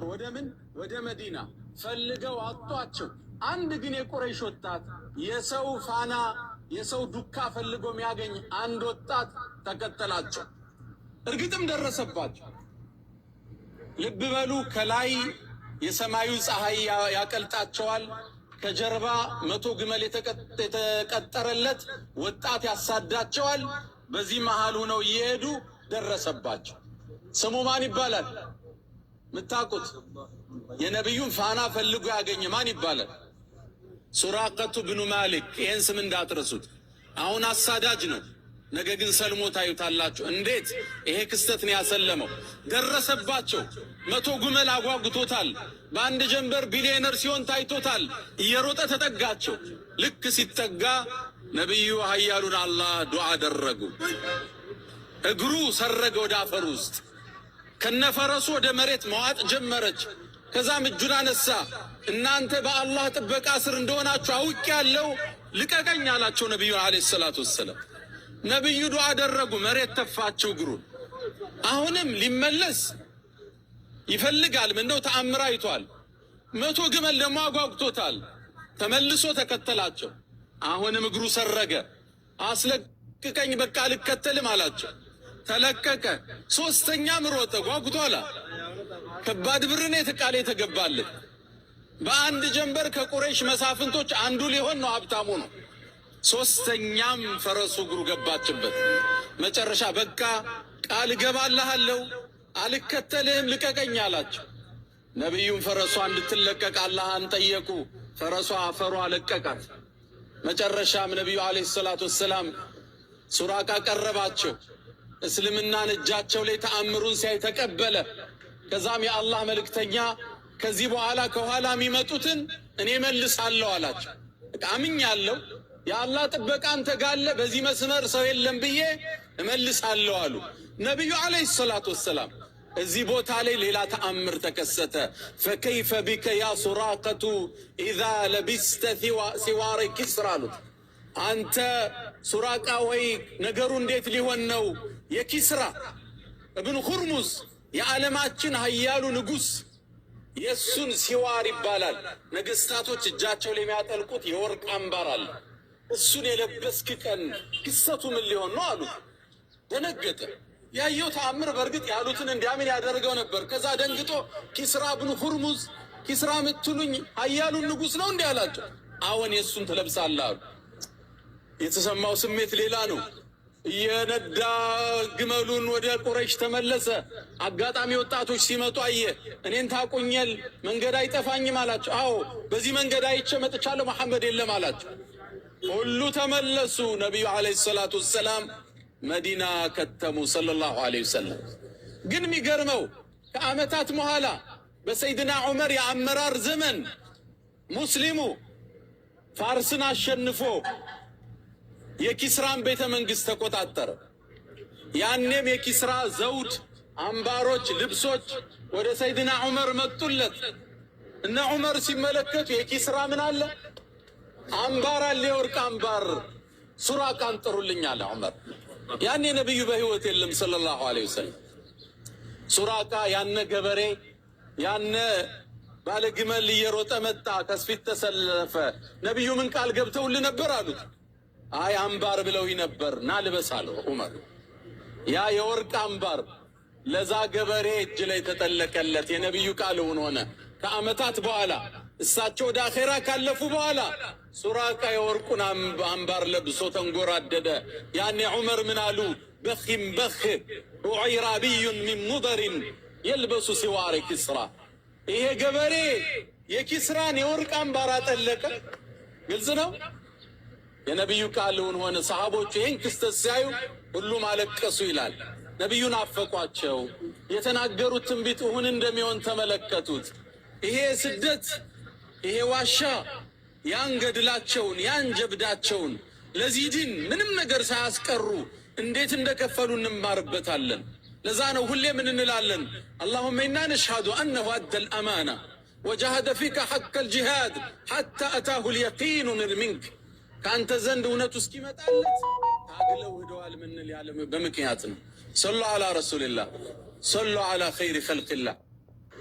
ወደ ምን ወደ መዲና ፈልገው አጧቸው። አንድ ግን የቁረይሽ ወጣት የሰው ፋና የሰው ዱካ ፈልጎ የሚያገኝ አንድ ወጣት ተከተላቸው። እርግጥም ደረሰባቸው። ልብ በሉ፣ ከላይ የሰማዩ ፀሐይ ያቀልጣቸዋል። ከጀርባ 100 ግመል የተቀጠረለት ወጣት ያሳዳቸዋል። በዚህ መሃል ሆነው እየሄዱ ደረሰባቸው። ስሙ ማን ይባላል? ምታቁት? የነብዩን ፋና ፈልጎ ያገኘ ማን ይባላል? ሱራቀቱ ብኑ ማሊክ። ይህን ስም እንዳትረሱት። አሁን አሳዳጅ ነው፣ ነገ ግን ሰልሞ ታዩታላችሁ። እንዴት ይሄ ክስተት ነው ያሰለመው። ደረሰባቸው። 100 ግመል አጓጉቶታል። በአንድ ጀንበር ቢሊዮነር ሲሆን ታይቶታል። እየሮጠ ተጠጋቸው። ልክ ሲጠጋ ነቢዩ ኃያሉን አላህ ዱዓ አደረጉ። እግሩ ሰረገ ወደ አፈር ውስጥ፣ ከነፈረሱ ወደ መሬት መዋጥ ጀመረች። ከዛም እጁን አነሳ። እናንተ በአላህ ጥበቃ ስር እንደሆናችሁ አውቄያለሁ፣ ልቀቀኝ አላቸው ነቢዩ አለይሂ ሰላቱ ወሰላም። ነቢዩ ዱዓ አደረጉ። መሬት ተፋቸው እግሩን። አሁንም ሊመለስ ይፈልጋል። ምነው ተአምር አይቷል። 100 ግመል ደግሞ አጓጉቶታል። ተመልሶ ተከተላቸው። አሁንም እግሩ ሰረገ። አስለቅቀኝ በቃ አልከተልም አላቸው። ተለቀቀ። ሶስተኛም ሮጠ። ጓጉቷላ። ከባድ ብርን የተቃለ የተገባለት በአንድ ጀንበር ከቁረይሽ መሳፍንቶች አንዱ ሊሆን ነው፣ ሀብታሙ ነው። ሶስተኛም ፈረሱ እግሩ ገባችበት። መጨረሻ በቃ ቃል እገባልሃለሁ አልከተልህም ልቀቀኝ አላቸው። ነቢዩም ፈረሷ እንድትለቀቅ አላህን ጠየቁ። ፈረሷ አፈሯ ለቀቃት። መጨረሻም ነቢዩ አለይሂ ሰላቱ ወሰላም ሱራቃ ቀረባቸው። እስልምናን እጃቸው ላይ ተአምሩን ሲያይ ተቀበለ። ከዛም የአላህ መልእክተኛ ከዚህ በኋላ ከኋላ የሚመጡትን እኔ መልሳለሁ አላቸው። አምኛለሁ፣ የአላህ ጥበቃ አንተ ጋለ፣ በዚህ መስመር ሰው የለም ብዬ እመልሳለሁ አሉ ነቢዩ አለይሂ ሰላቱ ወሰላም። እዚህ ቦታ ላይ ሌላ ተአምር ተከሰተ። ፈከይፈ ቢከ ያ ሱራቀቱ ኢዛ ለቢስተ ሲዋረ ኪስራ አሉት። አንተ ሱራቃ ወይ ነገሩ እንዴት ሊሆን ነው? የኪስራ እብን ሁርሙዝ የዓለማችን ሀያሉ ንጉሥ የእሱን ሲዋር ይባላል። ነገሥታቶች እጃቸው ላይ የሚያጠልቁት የወርቅ አምባር አለ። እሱን የለበስክ ቀን ክስተቱ ምን ሊሆን ነው አሉት። ደነገጠ። ያየው ተአምር በእርግጥ ያሉትን እንዲያምን ያደርገው ነበር። ከዛ ደንግጦ ኪስራ ብኑ ሁርሙዝ፣ ኪስራ ምትሉኝ ሀያሉን ንጉሥ ነው እንዲህ አላቸው። አዎን የእሱን ትለብሳለህ አሉ። የተሰማው ስሜት ሌላ ነው። እየነዳ ግመሉን ወደ ቁረይሽ ተመለሰ። አጋጣሚ ወጣቶች ሲመጡ አየ። እኔን ታቁኛል፣ መንገድ አይጠፋኝም አላቸው። አዎ በዚህ መንገድ አይቼ መጥቻለሁ፣ መሐመድ የለም አላቸው። ሁሉ ተመለሱ። ነቢዩ አለይሂ ሰላቱ ወሰላም መዲና ከተሙ ሰለላሁ ዐለይሂ ወሰለም። ግን የሚገርመው ከዓመታት በኋላ በሰይድና ዑመር የአመራር ዘመን ሙስሊሙ ፋርስን አሸንፎ የኪስራን ቤተ መንግሥት ተቆጣጠረ። ያኔም የኪስራ ዘውድ፣ አምባሮች፣ ልብሶች ወደ ሰይድና ዑመር መጡለት። እነ ዑመር ሲመለከቱ የኪስራ ምን አለ? አምባር አለ፣ የወርቅ አምባር። ሱራቃን ጥሩልኝ አለ ዑመር። ያኔ ነቢዩ በሕይወት የለም ሰለላሁ ዐለይሂ ወሰለም። ሱራቃ ያነ ገበሬ ያነ ባለ ግመል እየሮጠ መጣ፣ ከስፊት ተሰለፈ። ነቢዩ ምን ቃል ገብተውልህ ነበር አሉት። አይ አምባር ብለውኝ ነበር፣ ና ልበስ አለው ዑመር። ያ የወርቅ አምባር ለዛ ገበሬ እጅ ላይ ተጠለቀለት። የነቢዩ ቃል እውን ሆነ። ከዓመታት በኋላ እሳቸው ወደ አኼራ ካለፉ በኋላ ሱራቃ የወርቁን አምባር ለብሶ ተንጎራደደ። ያኔ ዑመር ምን አሉ? በኺም በኽ ዑይራቢዩን ሚን ሙደሪን የልበሱ ሲዋረ ኪስራ። ይሄ ገበሬ የኪስራን የወርቅ አምባር አጠለቀ። ግልጽ ነው። የነቢዩ ቃል እውን ሆነ። ሰሃቦቹ ይህን ክስተት ሲያዩ ሁሉም አለቀሱ ይላል። ነቢዩን አፈቋቸው። የተናገሩት ትንቢት እውን እንደሚሆን ተመለከቱት። ይሄ ስደት፣ ይሄ ዋሻ ያን ገድላቸውን ያን ጀብዳቸውን ለዚህ ዲን ምንም ነገር ሳያስቀሩ እንዴት እንደከፈሉ እንማርበታለን። ለዛ ነው ሁሌ ምን እንላለን? አላሁመ ኢና ነሽሀዱ አነሁ አደል አማና ወጀሀደ ፊከ ሐቀል ጂሃድ ሐታ አታሁ ልየቂኑ ሚንክ። ከአንተ ዘንድ እውነቱ እስኪመጣለት ታግለው ሄደዋል ምንል ያለ በምክንያት ነው። ሰሉ ዐላ ረሱልላህ፣ ሰሉ ዐላ ኸይሪ ኸልቅላህ።